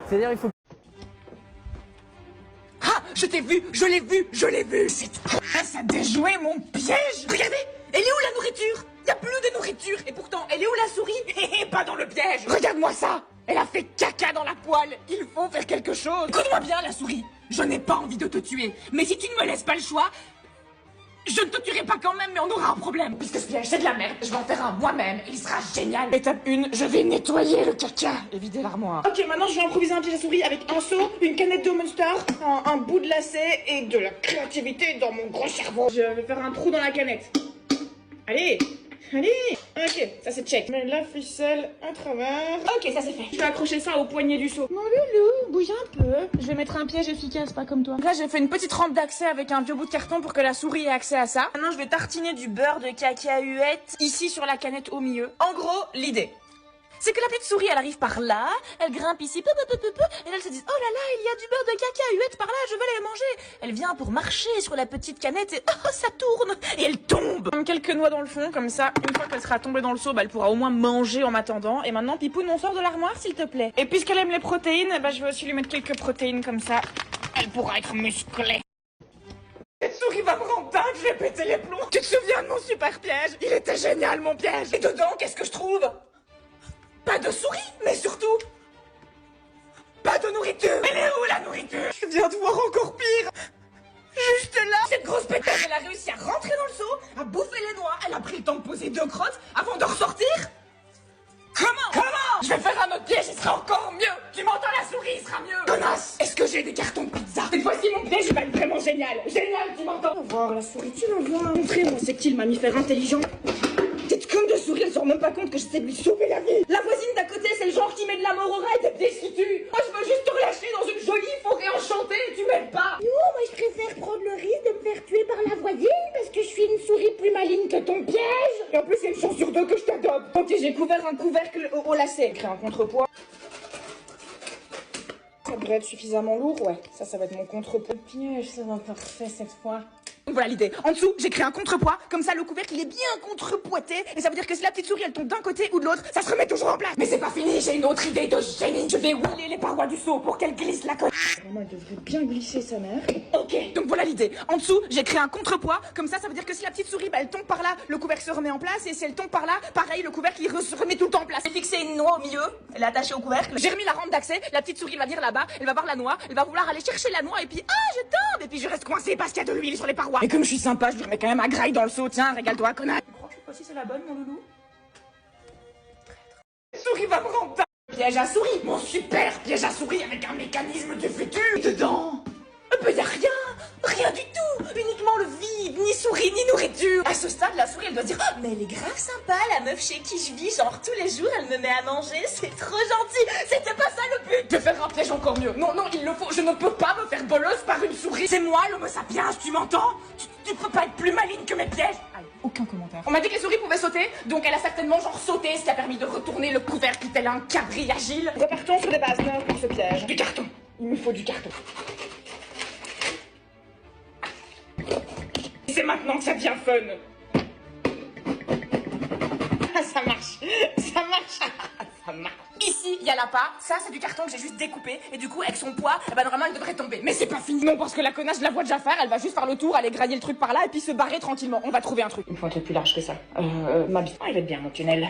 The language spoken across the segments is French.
C'est-à-dire, il faut... Ah, je t'ai vu, je l'ai vu, je l'ai vu. Ça a déjoué mon piège. Regardez, elle est où la nourriture? Y a plus de nourriture. Et pourtant, elle est où la souris? Pas dans le piège. Regarde-moi ça. Elle a fait caca dans la poêle. Il faut faire quelque chose. Écoute-moi bien, la souris. Je n'ai pas envie de te tuer. Mais si tu ne me laisses pas le choix, je ne te tuerai pas quand même, mais on aura un problème. Puisque ce piège, c'est de la merde. Je vais en faire un moi-même. Il sera génial. Étape 1, je vais nettoyer le caca et vider l'armoire. Ok, maintenant je vais improviser un piège à souris avec un seau, une canette d'eau Monster, un bout de lacet et de la créativité dans mon gros cerveau. Je vais faire un trou dans la canette. Allez, allez. Ok, ça c'est check. Mets la ficelle à travers. Ok, ça c'est fait. Je vais accrocher ça au poignet du seau. Mon loulou, bouge un peu. Je vais mettre un piège efficace, pas comme toi. Là, j'ai fait une petite rampe d'accès avec un vieux bout de carton pour que la souris ait accès à ça. Maintenant, je vais tartiner du beurre de cacahuète ici sur la canette au milieu. En gros, l'idée, c'est que la petite souris, elle arrive par là, elle grimpe ici, peu, et là, elle se dit, oh là là, il y a du beurre de cacahuète par là, je vais aller manger. Elle vient pour marcher sur la petite canette et oh, ça tourne, et elle tombe. Quelques noix dans le fond, comme ça, une fois qu'elle sera tombée dans le seau, bah, elle pourra au moins manger en m'attendant. Et maintenant, Pipoune, on sort de l'armoire, s'il te plaît. Et puisqu'elle aime les protéines, bah, je vais aussi lui mettre quelques protéines comme ça. Elle pourra être musclée. Cette souris va me rendre dingue, je vais péter les plombs. Tu te souviens de mon super piège? Il était génial, mon piège. Et dedans, qu'est-ce que je trouve? Pas de souris, mais surtout, pas de nourriture. Elle est où la nourriture? Je viens de voir encore pire. Juste là. Cette grosse pétasse, elle a réussi à rentrer dans le seau, à bouffer les noix. Elle a pris le temps de poser 2 crottes avant de ressortir. Comment? Je vais faire un autre piège, il sera encore mieux. Tu m'entends, la souris, il sera mieux. Connasse. Est-ce que j'ai des cartons de pizza? Cette fois-ci, mon piège, il va être vraiment génial. Génial, tu m'entends? On va voir la souris, tu vas voir. Montrez-moi, c'est qui le mammifère intelligent? Cette conne de souris, elle se rend même pas compte que j'essaie de lui sauver la vie. La voisine d'à côté, c'est le genre qui met de la mort au rat et t'es déçu. Moi, je veux juste te relâcher dans une jolie forêt enchantée et tu m'aides pas. Non, moi je préfère prendre le risque de me faire tuer par la voisine parce que je suis une souris plus maligne que ton piège. Et en plus, il y a une chance sur 2 que je t'adopte. Ok, j'ai couvert un couvercle au lacet. Créer un contrepoids. Ça devrait être suffisamment lourd, ouais. Ça va être mon contrepoids. Le piège, ça va parfait cette fois. Donc voilà l'idée. En dessous, j'ai créé un contrepoids. Comme ça, le couvercle, il est bien contrepoité. Et ça veut dire que si la petite souris, elle tombe d'un côté ou de l'autre, ça se remet toujours en place. Mais c'est pas fini, j'ai une autre idée de génie. Je vais whirler les parois du seau pour qu'elle glisse la colle. Vraiment, elle devrait bien glisser, sa mère. Ok, donc voilà l'idée. En dessous, j'ai créé un contrepoids. Comme ça veut dire que si la petite souris, bah, elle tombe par là, le couvercle se remet en place. Et si elle tombe par là, pareil, le couvercle, il se remet tout le temps en place. J'ai fixé une noix au milieu. Elle est attachée au couvercle. J'ai remis la rampe d'accès. La petite souris, elle va venir là-bas. Elle va voir la noix. Elle va vouloir aller chercher la noix. Et puis, ah, je tombe. Et puis, je reste coincée parce qu'il y a de l'huile sur les parois. Et comme je suis sympa, je lui remets quand même un graille dans le seau. Tiens, régale-toi, connard. Tu crois que cette fois-ci c'est la bonne, mon loulou? Souris va me rendre dingue. Piège à souris, mon super piège à souris avec un mécanisme du futur dedans. Y a rien du tout, uniquement le vide, ni souris ni nourriture. À ce stade, la souris elle doit dire oh, mais elle est grave sympa, la meuf chez qui je vis, genre tous les jours elle me met à manger, c'est trop gentil. C'était pas ça le but. De faire un piège encore mieux. Non, il le faut, je ne peux pas me faire bolos par une souris. C'est moi l'homo sapiens, tu m'entends? Tu peux pas être plus maligne que mes pièges. Allez, aucun commentaire. On m'a dit que les souris pouvaient sauter, donc elle a certainement genre sauté, ce qui a permis de retourner le couvercle tel un cabri agile. Repartons sur des bases neuves pour ce piège. Du carton. Il me faut du carton. C'est maintenant que ça devient fun. Ça marche. Ça marche. Ici, il y a l'appât. Ça, c'est du carton que j'ai juste découpé. Et du coup, avec son poids, eh ben, normalement, elle devrait tomber. Mais c'est pas fini. Non, parce que la connasse, je la vois déjà faire. Elle va juste faire le tour, aller grailler le truc par là et puis se barrer tranquillement. On va trouver un truc. Il me faut un truc plus large que ça. Ma bite. Ah, il va être bien, mon tunnel.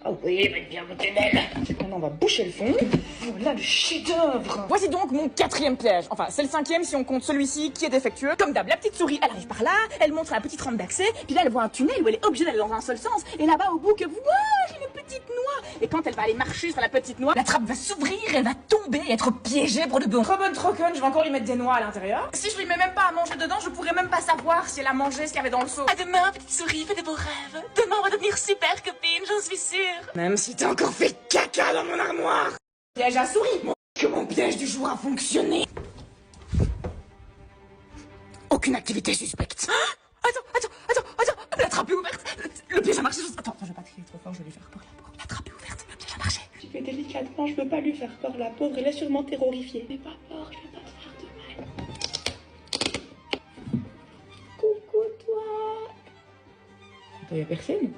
Oh oui, il va être bien mon tunnel. Maintenant, on va boucher le fond. Voilà le chef-d'œuvre. Voici donc mon 4e piège. Enfin, c'est le 5e si on compte celui-ci qui est défectueux. Comme d'hab, la petite souris, elle arrive par là, elle montre la petite rampe d'accès, puis là, elle voit un tunnel où elle est obligée d'aller dans un seul sens. Et là-bas, au bout, que voilà, j'ai une petite noix. Et quand elle va aller marcher sur la petite noix, la trappe va s'ouvrir, elle va tomber et être piégée pour de bon. Trop bonne, trop conne, je vais encore lui mettre des noix à l'intérieur. Si je lui mets même pas à manger dedans, je pourrais même pas savoir si elle a mangé ce qu'il y avait dans le seau. À demain, petite souris, fais de beaux rêves. Demain, on va devenir super copines, j'en suis sûre. Même si t'as encore fait caca dans mon armoire. Piège à souris. Que mon piège du jour a fonctionné. Aucune activité suspecte. Attends. La trappe est ouverte. Le piège a marché. Attends, je vais pas crier trop fort, je vais lui faire peur la pauvre. La trappe est ouverte, le piège a marché. Tu fais délicatement, je veux pas lui faire peur la pauvre, elle est sûrement terrorifiée. N'aie pas peur, je vais pas te faire de mal. Coucou toi. Attends, y'a personne?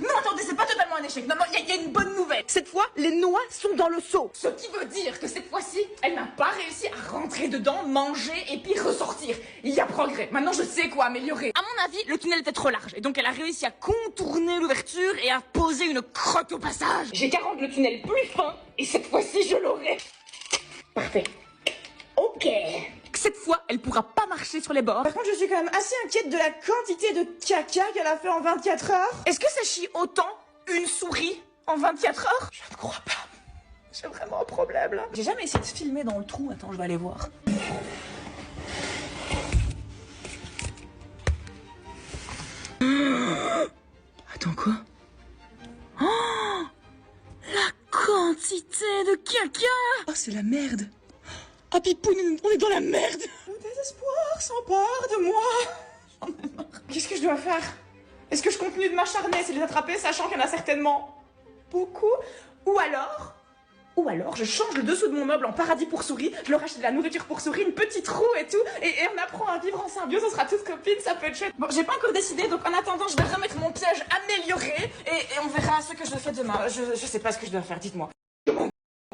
Non, attendez, c'est pas totalement un échec. échec. Non, il y a une bonne nouvelle. Cette fois, les noix sont dans le seau. Ce qui veut dire que cette fois-ci, elle n'a pas réussi à rentrer dedans, manger et puis ressortir. Il y a progrès. Maintenant, je sais quoi améliorer. À mon avis, le tunnel était trop large. Et donc, elle a réussi à contourner l'ouverture et à poser une crotte au passage. J'ai qu'à rendre le tunnel plus fin et cette fois-ci, je l'aurai. Parfait. Ok. Cette fois, elle pourra pas marcher sur les bords. Par contre, je suis quand même assez inquiète de la quantité de caca qu'elle a fait en 24 heures. Est-ce que ça chie autant une souris en 24 heures? Je ne crois pas. J'ai vraiment un problème là. J'ai jamais essayé de filmer dans le trou. Attends, je vais aller voir. Attends, quoi? Oh, la quantité de caca! Oh, c'est la merde. Ah, Pipoune, on est dans la merde. Le désespoir s'empare de moi. J'en ai marre. Qu'est-ce que je dois faire? Est-ce que je continue de m'acharner, c'est de les attraper, sachant qu'il y en a certainement beaucoup? Ou alors, je change le dessous de mon meuble en paradis pour souris, je leur achète de la nourriture pour souris, une petite roue et tout, et on apprend à vivre en symbiose, on sera toutes copines, ça peut être chouette. Bon, j'ai pas encore décidé, donc en attendant, je vais remettre mon piège amélioré, et on verra ce que je fais demain. Je sais pas ce que je dois faire, dites-moi.